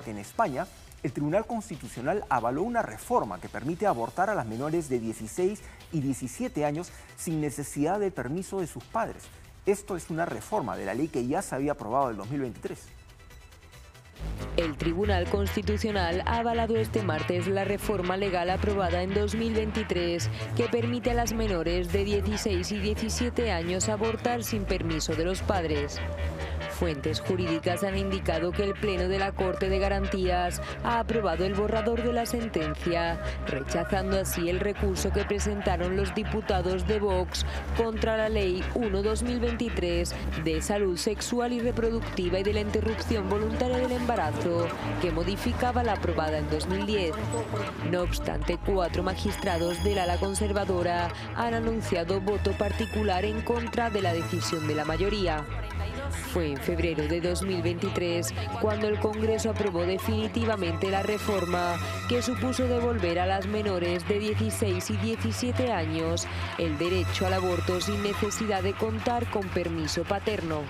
En España, el Tribunal Constitucional avaló una reforma que permite abortar a las menores de 16 y 17 años sin necesidad del permiso de sus padres. Esto es una reforma de la ley que ya se había aprobado en 2023. El Tribunal Constitucional ha avalado este martes la reforma legal aprobada en 2023 que permite a las menores de 16 y 17 años abortar sin permiso de los padres. Fuentes jurídicas han indicado que el Pleno de la Corte de Garantías ha aprobado el borrador de la sentencia, rechazando así el recurso que presentaron los diputados de Vox contra la Ley 1/2023 de Salud Sexual y Reproductiva y de la Interrupción Voluntaria del Embarazo, que modificaba la aprobada en 2010. No obstante, 4 magistrados del ala conservadora han anunciado voto particular en contra de la decisión de la mayoría. Fue en febrero de 2023 cuando el Congreso aprobó definitivamente la reforma que supuso devolver a las menores de 16 y 17 años el derecho al aborto sin necesidad de contar con permiso paterno.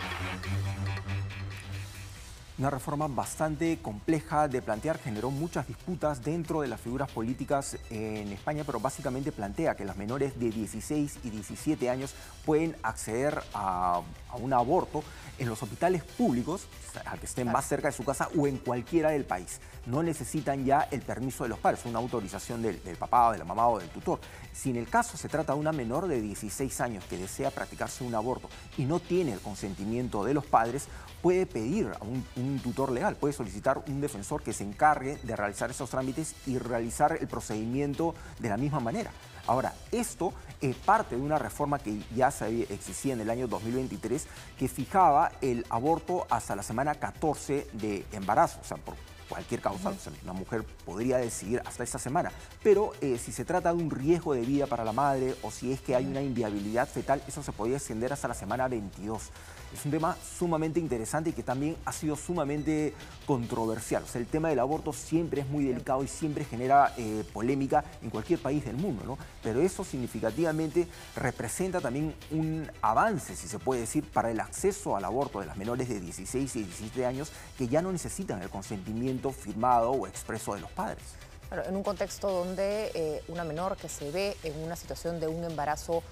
Una reforma bastante compleja de plantear, generó muchas disputas dentro de las figuras políticas en España, pero básicamente plantea que las menores de 16 y 17 años pueden acceder a un aborto en los hospitales públicos, al que estén más cerca de su casa o en cualquiera del país. No necesitan ya el permiso de los padres, una autorización del papá, de la mamá o del tutor. Si en el caso se trata de una menor de 16 años que desea practicarse un aborto y no tiene el consentimiento de los padres, puede pedir a un tutor legal, puede solicitar un defensor que se encargue de realizar esos trámites y realizar el procedimiento de la misma manera. Ahora, esto es parte de una reforma que ya existía en el año 2023 que fijaba el aborto hasta la semana 14 de embarazo, o sea, por cualquier causa, o sea, una mujer podría decidir hasta esa semana, pero si se trata de un riesgo de vida para la madre o si es que hay una inviabilidad fetal, eso se podría extender hasta la semana 22. Es un tema sumamente interesante y que también ha sido sumamente controversial. O sea, el tema del aborto siempre es muy delicado y siempre genera polémica en cualquier país del mundo, ¿no? Pero eso significativamente representa también un avance, si se puede decir, para el acceso al aborto de las menores de 16 y 17 años que ya no necesitan el consentimiento firmado o expreso de los padres. Claro, en un contexto donde una menor que se ve en una situación de un embarazo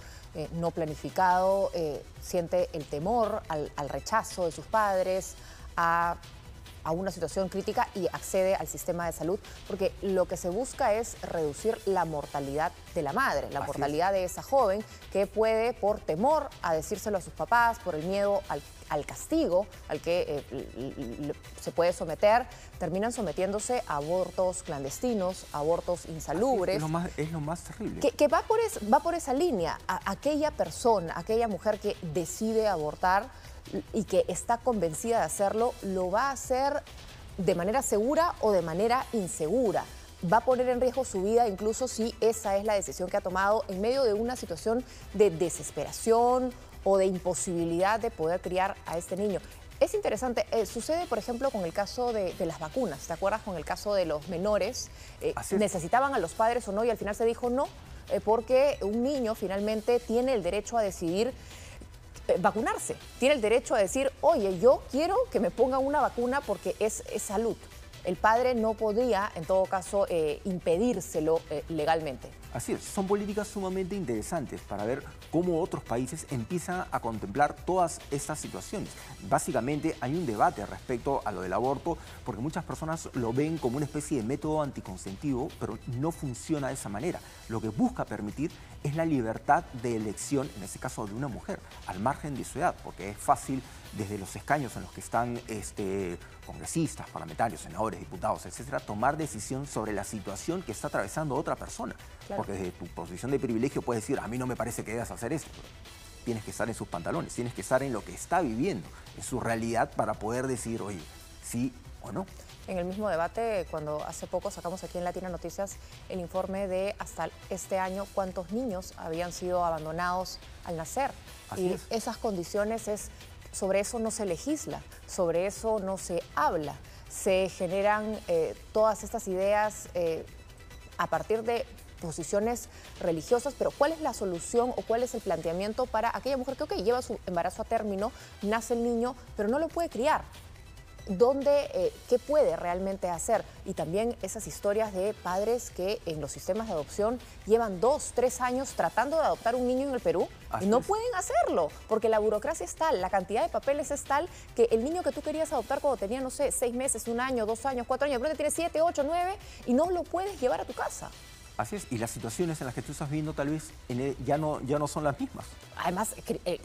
no planificado, siente el temor al rechazo de sus padres, a una situación crítica y accede al sistema de salud, porque lo que se busca es reducir la mortalidad de la madre, la mortalidad de esa joven que puede, por temor a decírselo a sus papás, por el miedo al castigo al que se puede someter, terminan sometiéndose a abortos clandestinos, abortos insalubres. Es lo más terrible. Que va por esa línea. Aquella persona, aquella mujer que decide abortar y que está convencida de hacerlo, lo va a hacer de manera segura o de manera insegura. Va a poner en riesgo su vida incluso si esa es la decisión que ha tomado en medio de una situación de desesperación o de imposibilidad de poder criar a este niño. Es interesante, sucede por ejemplo con el caso de las vacunas, ¿te acuerdas? Con el caso de los menores, necesitaban a los padres o no y al final se dijo no, porque un niño finalmente tiene el derecho a decidir vacunarse, tiene el derecho a decir, oye, yo quiero que me pongan una vacuna porque es salud. El padre no podría, en todo caso, impedírselo legalmente. Así es, son políticas sumamente interesantes para ver cómo otros países empiezan a contemplar todas estas situaciones. Básicamente hay un debate respecto a lo del aborto porque muchas personas lo ven como una especie de método anticonsentivo, pero no funciona de esa manera. Lo que busca permitir es la libertad de elección, en este caso de una mujer, al margen de su edad, porque es fácil desde los escaños en los que están congresistas, parlamentarios, senadores, diputados, etcétera, tomar decisión sobre la situación que está atravesando otra persona. Claro. Porque desde tu posición de privilegio puedes decir, a mí no me parece que debas hacer esto. Pero tienes que estar en sus pantalones, tienes que estar en lo que está viviendo, en su realidad para poder decir, oye, sí o no. En el mismo debate, cuando hace poco sacamos aquí en Latina Noticias el informe de hasta este año cuántos niños habían sido abandonados al nacer. Y esas condiciones sobre eso no se legisla, sobre eso no se habla. Se generan todas estas ideas a partir de posiciones religiosas, pero ¿cuál es la solución o cuál es el planteamiento para aquella mujer que, lleva su embarazo a término, nace el niño, pero no lo puede criar? ¿qué puede realmente hacer? Y también esas historias de padres que en los sistemas de adopción llevan 2, 3 años tratando de adoptar un niño en el Perú y no pueden hacerlo, porque la burocracia es tal, la cantidad de papeles es tal, que el niño que tú querías adoptar cuando tenía, no sé, 6 meses, 1 año, 2 años, 4 años, de pronto tiene 7, 8, 9 y no lo puedes llevar a tu casa. Así es, y las situaciones en las que tú estás viviendo tal vez ya no son las mismas. Además,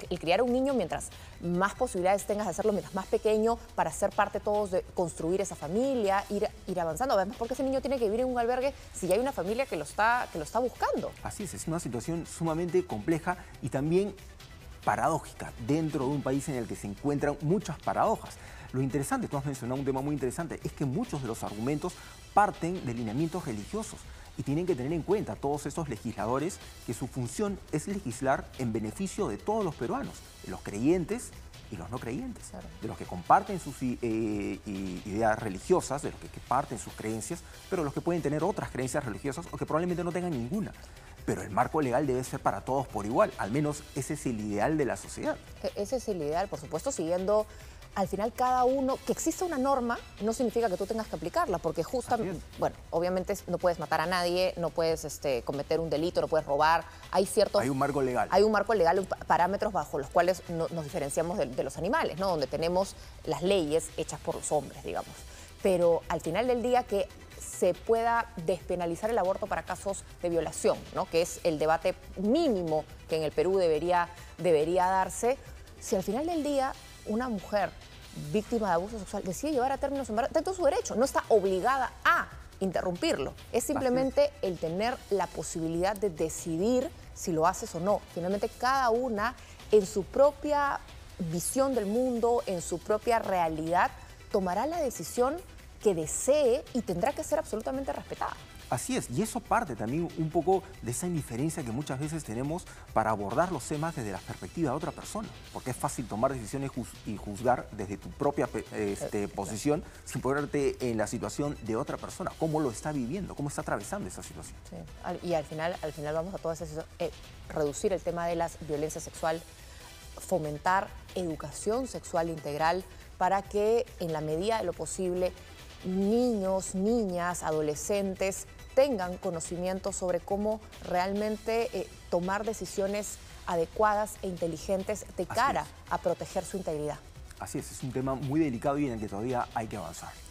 el criar a un niño, mientras más posibilidades tengas de hacerlo, mientras más pequeño, para ser parte todos de construir esa familia, ir avanzando. Además, porque ese niño tiene que vivir en un albergue si ya hay una familia que lo está buscando. Así es una situación sumamente compleja y también paradójica dentro de un país en el que se encuentran muchas paradojas. Lo interesante, tú has mencionado un tema muy interesante, es que muchos de los argumentos parten de lineamientos religiosos. Y tienen que tener en cuenta todos esos legisladores que su función es legislar en beneficio de todos los peruanos, de los creyentes y los no creyentes, claro, de los que comparten sus ideas religiosas, de los que comparten sus creencias, pero los que pueden tener otras creencias religiosas o que probablemente no tengan ninguna. Pero el marco legal debe ser para todos por igual, al menos ese es el ideal de la sociedad. Ese es el ideal, por supuesto, siguiendo al final cada uno, que exista una norma no significa que tú tengas que aplicarla, porque justamente, bueno, obviamente no puedes matar a nadie, no puedes cometer un delito, no puedes robar, hay un marco legal. Hay un marco legal, parámetros bajo los cuales nos diferenciamos de los animales, ¿no? Donde tenemos las leyes hechas por los hombres, digamos. Pero al final del día que se pueda despenalizar el aborto para casos de violación, ¿no? Que es el debate mínimo que en el Perú debería darse. Si al final del día una mujer víctima de abuso sexual decide llevar a término su embarazo, está en todo su derecho, no está obligada a interrumpirlo. Es simplemente el tener la posibilidad de decidir si lo haces o no. Finalmente, cada una en su propia visión del mundo, en su propia realidad, tomará la decisión que desee y tendrá que ser absolutamente respetada. Así es, y eso parte también un poco de esa indiferencia que muchas veces tenemos para abordar los temas desde la perspectiva de otra persona, porque es fácil tomar decisiones y juzgar desde tu propia posición sin ponerte en la situación de otra persona, cómo lo está viviendo, cómo está atravesando esa situación. Sí. Y al final vamos a todas esas, reducir el tema de la violencia sexual, fomentar educación sexual integral para que en la medida de lo posible niños, niñas, adolescentes tengan conocimiento sobre cómo realmente tomar decisiones adecuadas e inteligentes de cara a proteger su integridad. Así es un tema muy delicado y en el que todavía hay que avanzar. Sí.